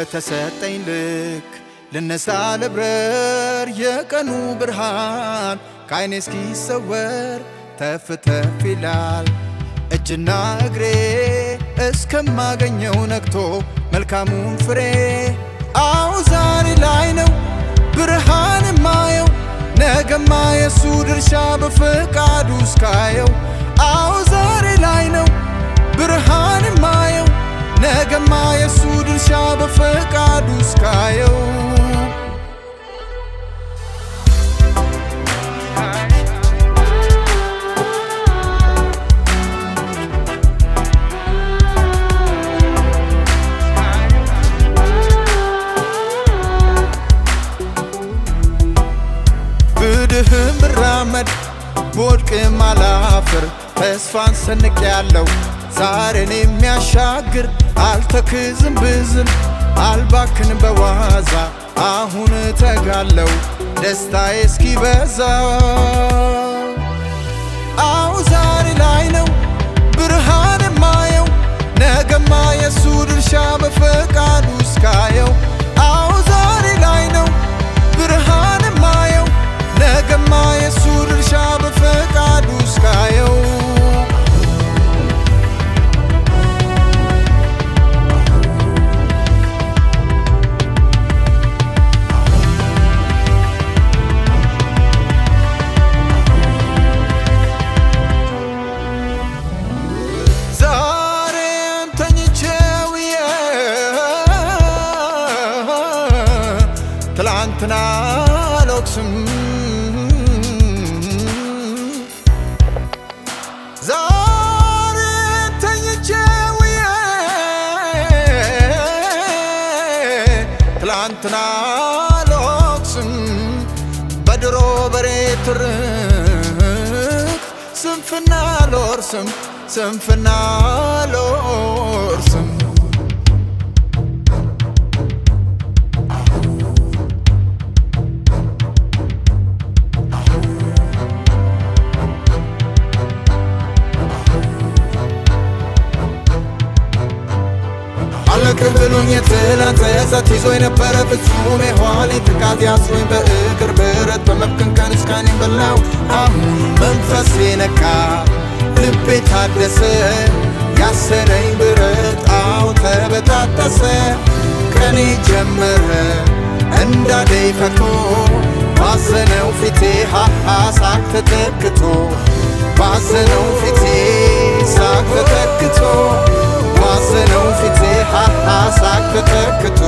በተሰጠኝ ልክ ልነሳ ልብረር የቀኑ ብርሃን ከዓይኔ እስኪሰወር ተፍ ተፍ ይላል እጅና እግሬ እስከማገኘው ነግቶ መልካሙን ፍሬ አዎ ዛሬ ላይ ነው ብርሃን ማየው ነገማ የሱ ድርሻ በፈቃዱ እስካየው አዎ ዛሬ ላይ ነው ብርሃን ማየው ነገማ የሱ ድርሻ በፈቃዱ እስካየው ብድህም ብራመድ በወድቅም አላፍር ተስፋን ሰንቅ ያለው ዛሬን የሚያሻግር አልተክዝም ብዝል አልባክን በዋዛ አሁን ተጋለው ደስታዬ እስኪበዛ አዎ ዛሬ ላይ ነው ብርሃን ማየው ነገማ የሱ ድርሻ በፈቃዱ እስካየው አዎ ዛሬ ላይ ነው ብርሃን ማየው ነገማ የሱ ድርሻ በፈቃዱ እስካየው ትላንትና አልወቅስም ዛሬ ተኝቼ ውዬ ትላንትና አልወቅስም በድሮ በሬ ትርክ ስንፍና አልወርስም ስንፍና አልወርስም አለቅህ ብሎኝ የትላንት ጸጸት ይዞ የነበረ ፍጹም የኋላ ጥቃት ያስሮኝ በእግር ብረት በመብከንከን እስካኔን በላው አሁን መንፈሴ ነቃ ልቤ ታደሰ ያሰረኝ ብረት አዎ ተበጣጠሰ ቀኔ ጀመረ እንዳደይ ፈክቶ ባዘነው ፊቴ ሳቅ ተተክቶ ባዘነው ፊቴ ሳቅ ተተክቶ ባዘነው ፊቴ ሳቅ ተተክቶ